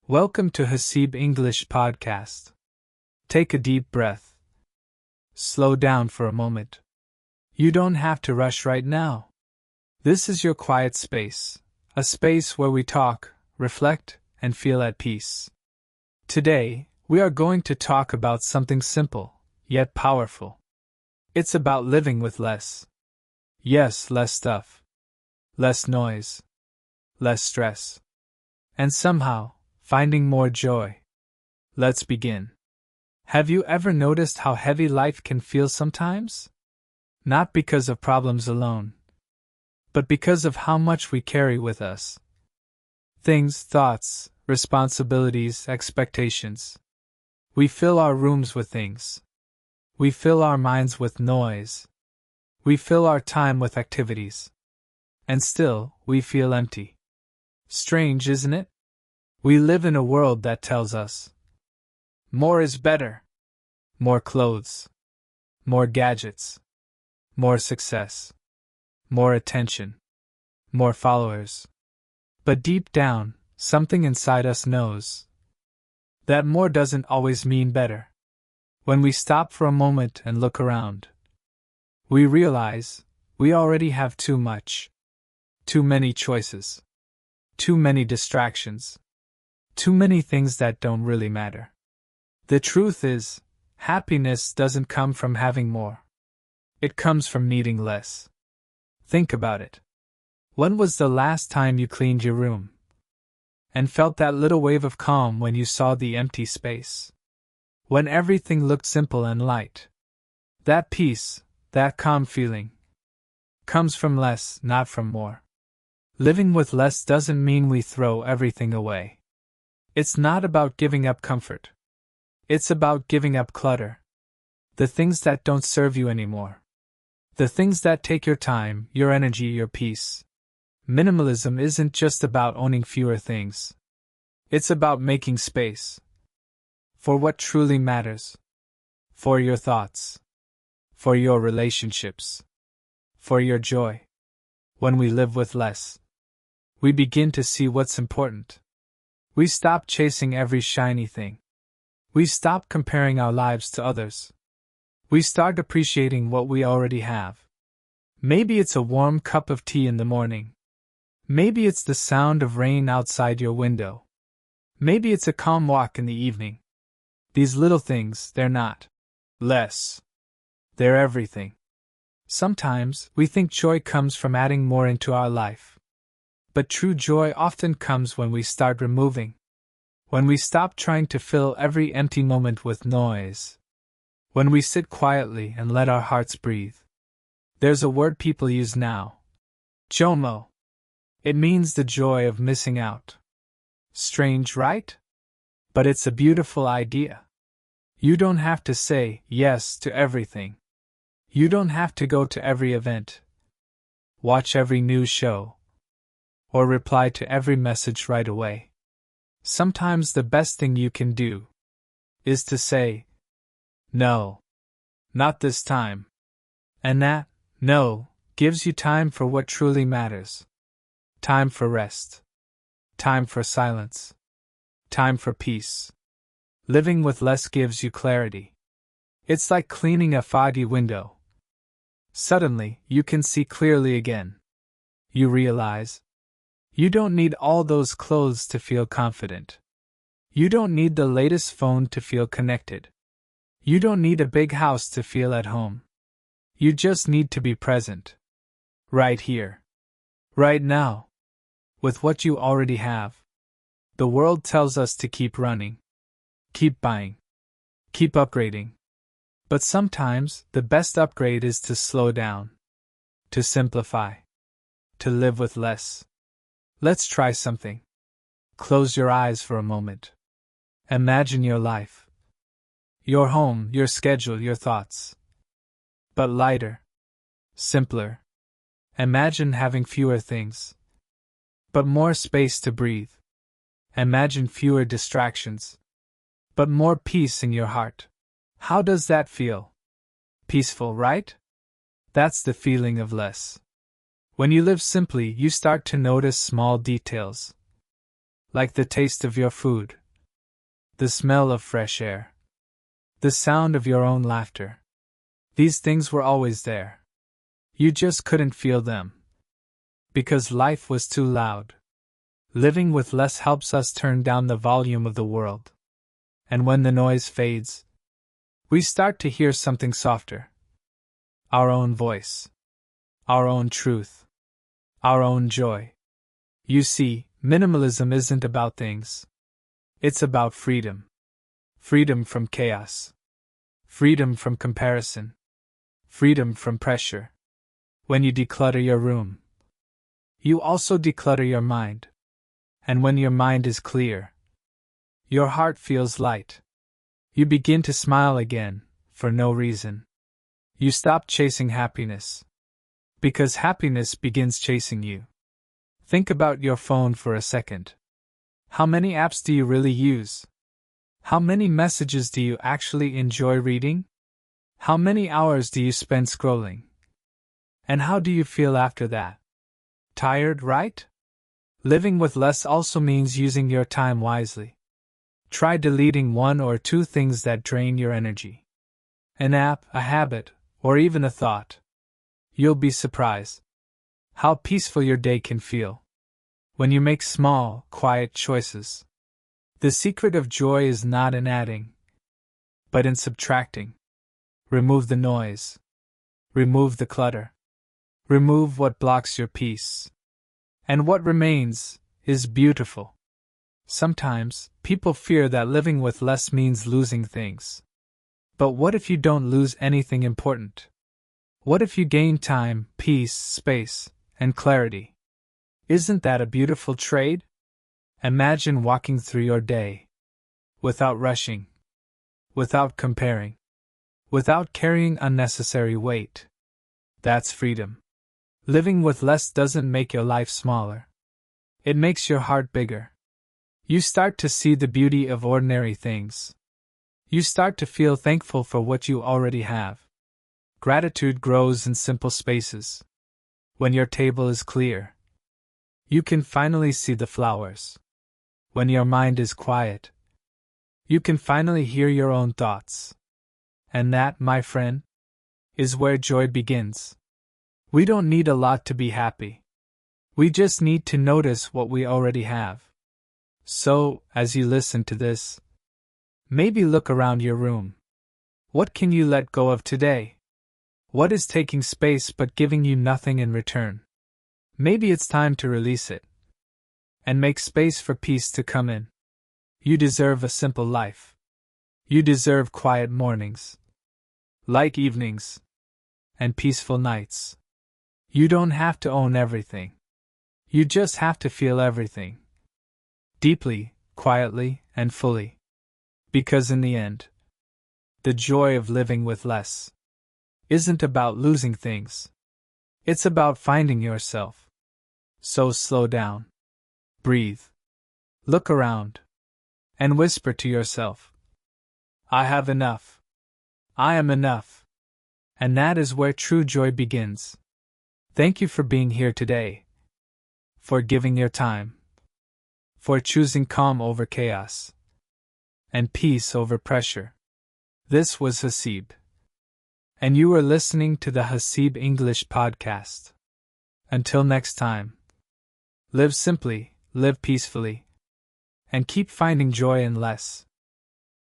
Welcome to Haseeb English Podcast. Take a deep breath. Slow down for a moment. You don't have to rush right now. This is your quiet space, a space where we talk, reflect, and feel at peace. Today, we are going to talk about something simple, yet powerful. It's about living with less. Yes, less stuff. Less noise. Less stress. And somehow, finding more joy. Let's begin. Have you ever noticed how heavy life can feel sometimes? Not because of problems alone, but because of how much we carry with us. Things, thoughts, responsibilities, expectations. We fill our rooms with things. We fill our minds with noise. We fill our time with activities. And still, we feel empty. Strange, isn't it? We live in a world that tells us more is better. More clothes. More gadgets. More success. More attention. More followers. But deep down, something inside us knows that more doesn't always mean better. When we stop for a moment and look around, we realize we already have too much. Too many choices. Too many distractions. Too many things that don't really matter. The truth is, happiness doesn't come from having more. It comes from needing less. Think about it. When was the last time you cleaned your room and felt that little wave of calm when you saw the empty space? When everything looked simple and light. That peace, that calm feeling, comes from less, not from more. Living with less doesn't mean we throw everything away. It's not about giving up comfort. It's about giving up clutter. The things that don't serve you anymore. The things that take your time, your energy, your peace. Minimalism isn't just about owning fewer things. It's about making space for what truly matters. For your thoughts. For your relationships. For your joy. When we live with less, we begin to see what's important. We stop chasing every shiny thing. We stop comparing our lives to others. We start appreciating what we already have. Maybe it's a warm cup of tea in the morning. Maybe it's the sound of rain outside your window. Maybe it's a calm walk in the evening. These little things, they're not less. They're everything. Sometimes, we think joy comes from adding more into our life. But true joy often comes when we start removing. When we stop trying to fill every empty moment with noise. When we sit quietly and let our hearts breathe. There's a word people use now. JOMO. It means the joy of missing out. Strange, right? But it's a beautiful idea. You don't have to say yes to everything. You don't have to go to every event. Watch every news show. Or reply to every message right away. Sometimes the best thing you can do is to say, no, not this time. And that, no, gives you time for what truly matters. Time for rest. Time for silence. Time for peace. Living with less gives you clarity. It's like cleaning a foggy window. Suddenly, you can see clearly again. You realize you don't need all those clothes to feel confident. You don't need the latest phone to feel connected. You don't need a big house to feel at home. You just need to be present. Right here. Right now. With what you already have. The world tells us to keep running. Keep buying. Keep upgrading. But sometimes, the best upgrade is to slow down. To simplify. To live with less. Let's try something. Close your eyes for a moment. Imagine your life. Your home, your schedule, your thoughts. But lighter. Simpler. Imagine having fewer things. But more space to breathe. Imagine fewer distractions. But more peace in your heart. How does that feel? Peaceful, right? That's the feeling of less. When you live simply, you start to notice small details. like the taste of your food, the smell of fresh air, the sound of your own laughter. These things were always there. You just couldn't feel them. Because life was too loud. Living with less helps us turn down the volume of the world. And when the noise fades, we start to hear something softer. Our own voice. Our own truth. Our own joy. You see, minimalism isn't about things. It's about freedom. Freedom from chaos. Freedom from comparison. Freedom from pressure. When you declutter your room, you also declutter your mind. And when your mind is clear, your heart feels light. You begin to smile again, for no reason. You stop chasing happiness. Because happiness begins chasing you. Think about your phone for a second. How many apps do you really use? How many messages do you actually enjoy reading? How many hours do you spend scrolling? And how do you feel after that? Tired, right? Living with less also means using your time wisely. Try deleting 1 or 2 things that drain your energy. An app, a habit, or even a thought. You'll be surprised how peaceful your day can feel when you make small, quiet choices. The secret of joy is not in adding, but in subtracting. Remove the noise. Remove the clutter. Remove what blocks your peace. And what remains is beautiful. Sometimes, people fear that living with less means losing things. But what if you don't lose anything important? What if you gain time, peace, space, and clarity? Isn't that a beautiful trade? Imagine walking through your day without rushing, without comparing, without carrying unnecessary weight. That's freedom. Living with less doesn't make your life smaller. It makes your heart bigger. You start to see the beauty of ordinary things. You start to feel thankful for what you already have. Gratitude grows in simple spaces. When your table is clear, you can finally see the flowers. When your mind is quiet, you can finally hear your own thoughts. And that, my friend, is where joy begins. We don't need a lot to be happy. We just need to notice what we already have. So, as you listen to this, maybe look around your room. What can you let go of today? What is taking space but giving you nothing in return? Maybe it's time to release it and make space for peace to come in. You deserve a simple life. You deserve quiet mornings, light evenings, and peaceful nights. You don't have to own everything. You just have to feel everything. Deeply, quietly, and fully. Because in the end, the joy of living with less isn't about losing things. It's about finding yourself. So slow down. Breathe. Look around. And whisper to yourself, I have enough. I am enough. And that is where true joy begins. Thank you for being here today. For giving your time. For choosing calm over chaos. And peace over pressure. This was Haseeb. And you are listening to the Haseeb English podcast. Until next time. Live simply, live peacefully, and keep finding joy in less.